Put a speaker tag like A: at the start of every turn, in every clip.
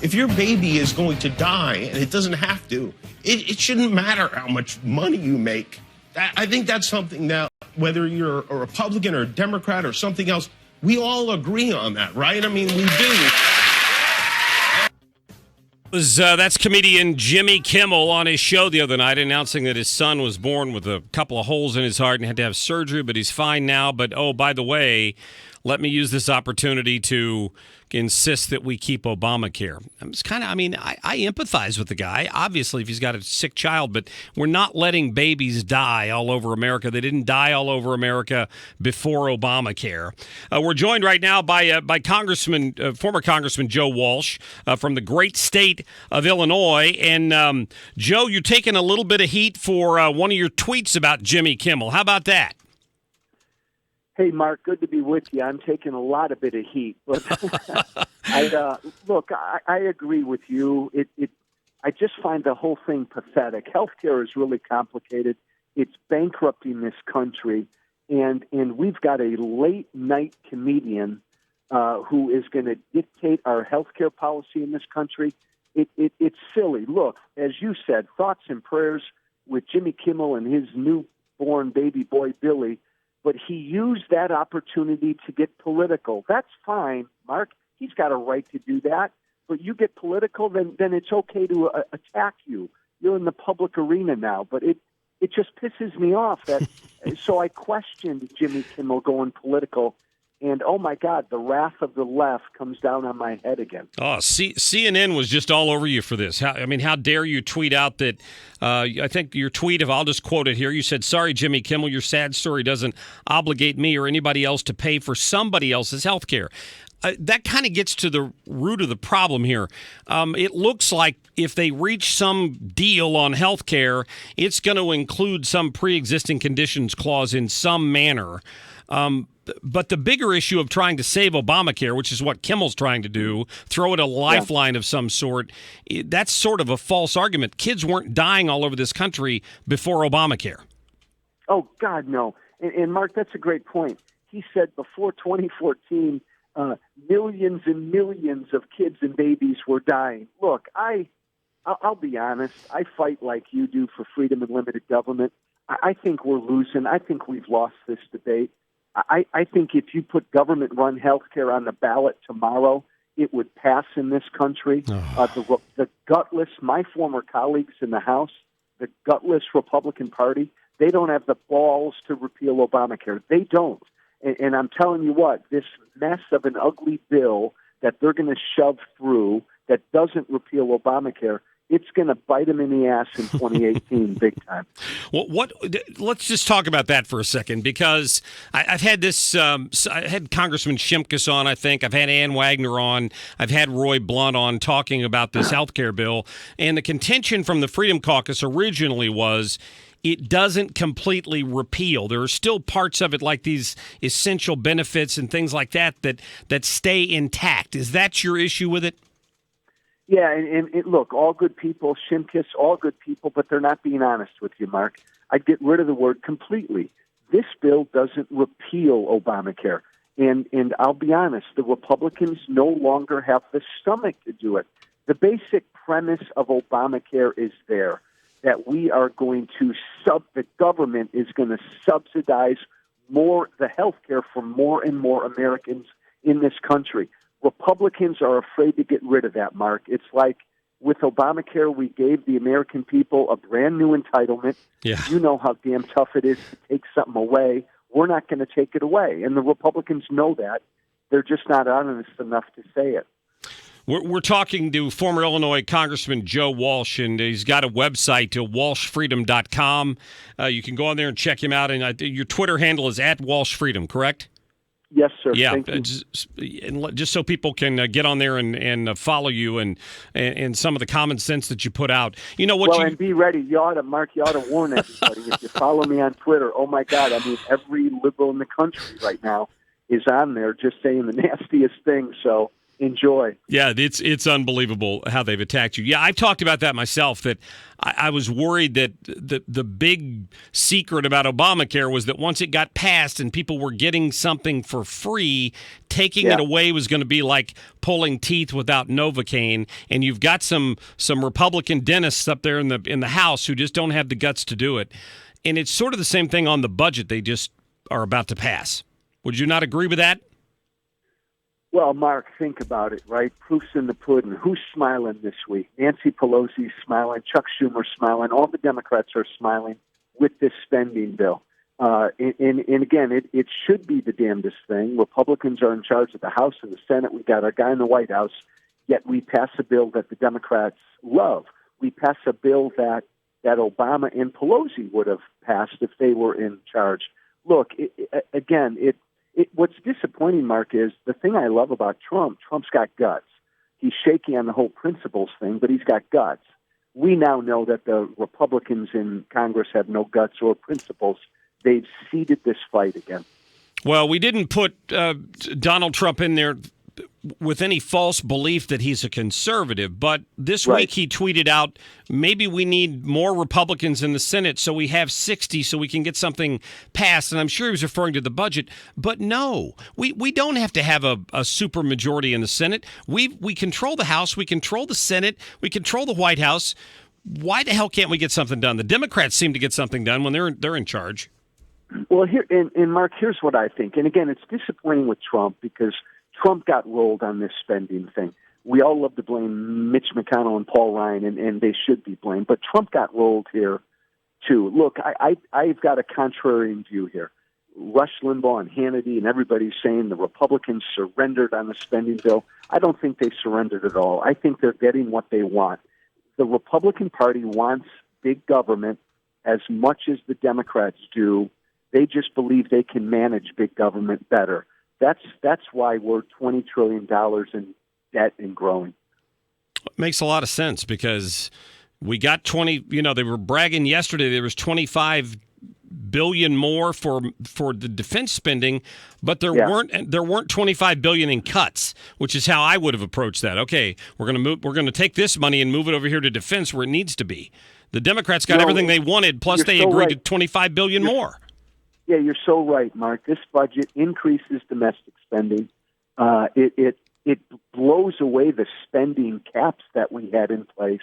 A: If your baby is going to die, and it doesn't have to, it shouldn't matter how much money you make. I think that's something that, whether you're a Republican or a Democrat or something else, we all agree on that, right? I mean, we do.
B: That's comedian Jimmy Kimmel on his show the other night announcing that his son was born with a couple of holes in his heart and had to have surgery, but he's fine now. But, oh, by the way, let me use this opportunity to insist that we keep Obamacare. I empathize with the guy, obviously, if he's got a sick child, but we're not letting babies die all over America. They didn't die all over America before Obamacare. We're joined right now by former Congressman Joe Walsh from the great state of Illinois. And, Joe, you're taking a little bit of heat for one of your tweets about Jimmy Kimmel. How about that?
C: Hey, Mark, good to be with you. I'm taking a lot of bit of heat. But I agree with you. I just find the whole thing pathetic. Healthcare is really complicated. It's bankrupting this country. And we've got a late-night comedian who is going to dictate our healthcare policy in this country. It's silly. Look, as you said, thoughts and prayers with Jimmy Kimmel and his newborn baby boy, Billy. But he used that opportunity to get political. That's fine, Mark. He's got a right to do that. But you get political, then it's okay to attack you. You're in the public arena now. But it just pisses me off that. So I questioned Jimmy Kimmel going political. And, oh, my God, the wrath of the left comes down on my head again.
B: Oh, CNN was just all over you for this. How dare you tweet out that, I think your tweet, I'll just quote it here, you said, "Sorry, Jimmy Kimmel, your sad story doesn't obligate me or anybody else to pay for somebody else's health care." That kind of gets to the root of the problem here. It looks like if they reach some deal on health care, it's going to include some pre-existing conditions clause in some manner. But the bigger issue of trying to save Obamacare, which is what Kimmel's trying to do, throw it a lifeline of some sort, that's sort of a false argument. Kids weren't dying all over this country before Obamacare.
C: Oh, God, no. And Mark, that's a great point. He said before 2014, millions and millions of kids and babies were dying. Look, I'll be honest. I fight like you do for freedom and limited government. I think we're losing. I think we've lost this debate. I think if you put government-run health care on the ballot tomorrow, it would pass in this country. The gutless, my former colleagues in the House, the gutless Republican Party, they don't have the balls to repeal Obamacare. They don't. And I'm telling you what, this mess of an ugly bill that they're going to shove through that doesn't repeal Obamacare, it's going to bite them in the ass in 2018, big time.
B: Well, let's just talk about that for a second, because I've had this. I had Congressman Shimkus on. I think I've had Ann Wagner on. I've had Roy Blunt on talking about this health care bill, and the contention from the Freedom Caucus originally was it doesn't completely repeal. There are still parts of it, like these essential benefits and things like that stay intact. Is that your issue with it?
C: Yeah, and look, all good people, Shimkus, all good people, but they're not being honest with you, Mark. I'd get rid of the word completely. This bill doesn't repeal Obamacare. And I'll be honest, the Republicans no longer have the stomach to do it. The basic premise of Obamacare is there, that we are going to the government is going to subsidize the health care for more and more Americans in this country. Republicans are afraid to get rid of that, Mark. It's like with Obamacare, we gave the American people a brand new entitlement.
B: Yeah.
C: You know how damn tough it is to take something away. We're not going to take it away. And the Republicans know that. They're just not honest enough to say it.
B: We're talking to former Illinois Congressman Joe Walsh, and he's got a website, walshfreedom.com. You can go on there and check him out. And your Twitter handle is @WalshFreedom, correct?
C: Yes, sir.
B: Yeah,
C: Thank you.
B: just so people can get on there and follow you and some of the common sense that you put out. You know what?
C: And be ready. You ought to warn everybody. If you follow me on Twitter, oh my God! I mean, every liberal in the country right now is on there just saying the nastiest things. So Enjoy.
B: Yeah, it's unbelievable how they've attacked you. Yeah, I've talked about that myself, that I was worried that the big secret about Obamacare was that once it got passed and people were getting something for free, taking it away was going to be like pulling teeth without Novocaine. And you've got some Republican dentists up there in the House who just don't have the guts to do it. And it's sort of the same thing on the budget they just are about to pass. Would you not agree with that?
C: Well, Mark, think about it, right? Proof's in the pudding. Who's smiling this week? Nancy Pelosi's smiling. Chuck Schumer's smiling. All the Democrats are smiling with this spending bill. And again, it should be the damnedest thing. Republicans are in charge of the House and the Senate. We got our guy in the White House, yet we pass a bill that the Democrats love. We pass a bill that Obama and Pelosi would have passed if they were in charge. Look, what's disappointing, Mark, is the thing I love about Trump's got guts. He's shaky on the whole principles thing, but he's got guts. We now know that the Republicans in Congress have no guts or principles. They've ceded this fight again.
B: Well, we didn't put Donald Trump in there with any false belief that he's a conservative, but this week he tweeted out, maybe we need more Republicans in the Senate so we have 60 so we can get something passed. And I'm sure he was referring to the budget, but no, we don't have to have a super majority in the Senate. We control the House, we control the Senate, we control the White House. Why the hell can't we get something done? The Democrats seem to get something done when they're in charge.
C: Well, here and Mark, here's what I think. And again, it's disappointing with Trump because Trump got rolled on this spending thing. We all love to blame Mitch McConnell and Paul Ryan, and they should be blamed. But Trump got rolled here, too. Look, I've got a contrarian view here. Rush Limbaugh and Hannity and everybody's saying the Republicans surrendered on the spending bill. I don't think they surrendered at all. I think they're getting what they want. The Republican Party wants big government as much as the Democrats do. They just believe they can manage big government better. That's why we're $20 trillion in debt and growing.
B: It makes a lot of sense because we got 20, they were bragging yesterday there was 25 billion more for the defense spending, but there weren't 25 billion in cuts, which is how I would have approached that. Okay, we're going to take this money and move it over here to defense where it needs to be. The Democrats got everything they wanted, plus they agreed to 25 billion more.
C: Yeah, you're so right, Mark. This budget increases domestic spending. It blows away the spending caps that we had in place.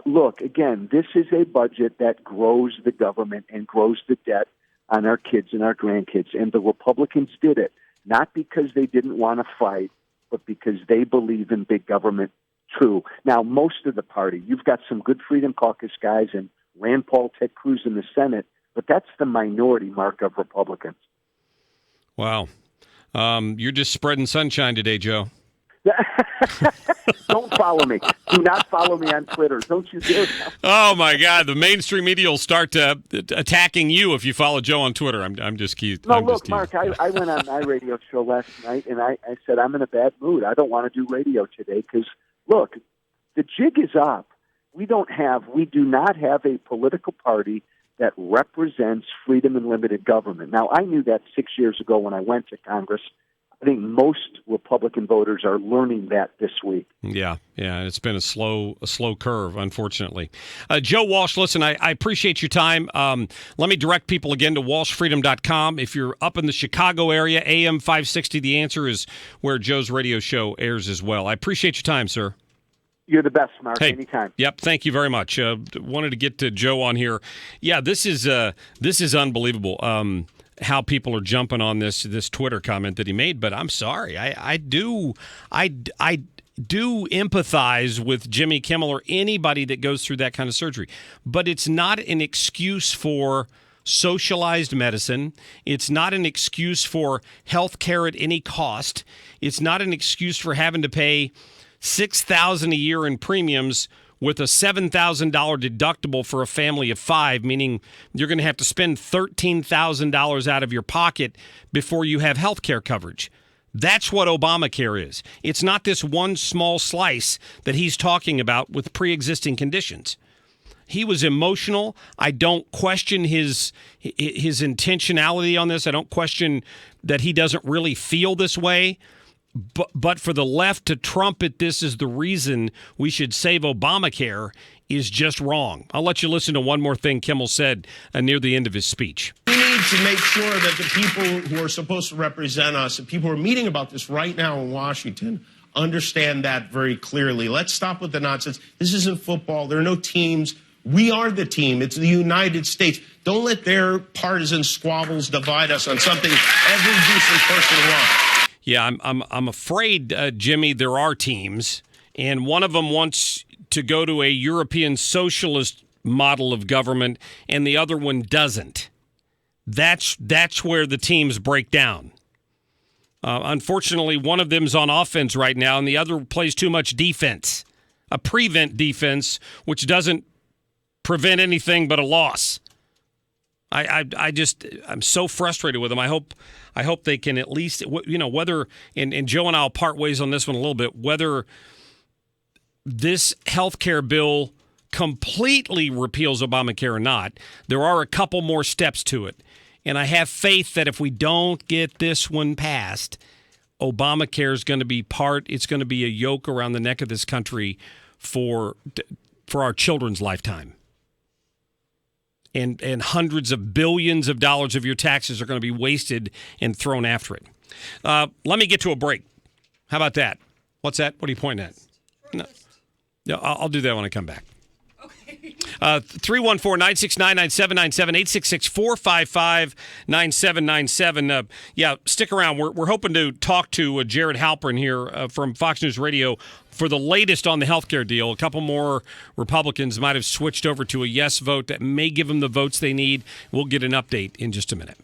C: Look, again, this is a budget that grows the government and grows the debt on our kids and our grandkids. And the Republicans did it, not because they didn't want to fight, but because they believe in big government too. Now, most of the party, you've got some good Freedom Caucus guys and Rand Paul, Ted Cruz in the Senate, but that's the minority, Mark, of Republicans.
B: Wow. You're just spreading sunshine today, Joe.
C: Don't follow me. Do not follow me on Twitter. Don't you dare.
B: Oh, my God. The mainstream media will start attacking you if you follow Joe on Twitter. I'm just kidding.
C: No, look, Mark, I went on my radio show last night, and I said, I'm in a bad mood. I don't want to do radio today because, look, the jig is up. We do not have a political party that represents freedom and limited government. Now, I knew that 6 years ago when I went to Congress. I think most Republican voters are learning that this week. Yeah,
B: it's been a slow curve, unfortunately. Joe Walsh, listen, I appreciate your time. Let me direct people again to walshfreedom.com. If you're up in the Chicago area, AM 560, The Answer is where Joe's radio show airs as well. I appreciate your time, sir.
C: You're the best, Mark.
B: Hey,
C: anytime.
B: Yep, thank you very much. Wanted to get to Joe on here. Yeah, this is unbelievable. How people are jumping on this Twitter comment that he made, but I'm sorry. I do empathize with Jimmy Kimmel or anybody that goes through that kind of surgery. But it's not an excuse for socialized medicine. It's not an excuse for health care at any cost. It's not an excuse for having to pay $6,000 a year in premiums with a $7,000 deductible for a family of 5, meaning you're going to have to spend $13,000 out of your pocket before you have health care coverage. That's what Obamacare is. It's not this one small slice that he's talking about with pre-existing conditions. He was emotional. I don't question his intentionality on this. I don't question that he doesn't really feel this way. But for the left to trumpet this as the reason we should save Obamacare is just wrong. I'll let you listen to one more thing Kimmel said near the end of his speech.
A: We need to make sure that the people who are supposed to represent us, the people who are meeting about this right now in Washington, understand that very clearly. Let's stop with the nonsense. This isn't football. There are no teams. We are the team. It's the United States. Don't let their partisan squabbles divide us on something every decent person wants.
B: Yeah, I'm afraid, Jimmy, there are teams, and one of them wants to go to a European socialist model of government, and the other one doesn't. That's where the teams break down. Unfortunately, one of them's on offense right now, and the other plays too much defense, a prevent defense, which doesn't prevent anything but a loss. I'm so frustrated with them. I hope they can at least, whether, and Joe and I'll part ways on this one a little bit, whether this health care bill completely repeals Obamacare or not, there are a couple more steps to it. And I have faith that if we don't get this one passed, Obamacare is going to be it's going to be a yoke around the neck of this country for our children's lifetime. And hundreds of billions of dollars of your taxes are going to be wasted and thrown after it. Let me get to a break. How about that? What's that? What are you pointing at? No, I'll do that when I come back. 314-969-9797, 866-455-9797. Yeah, stick around. We're hoping to talk to Jared Halpern here from Fox News Radio for the latest on the healthcare deal. A couple more Republicans might have switched over to a yes vote that may give them the votes they need. We'll get an update in just a minute.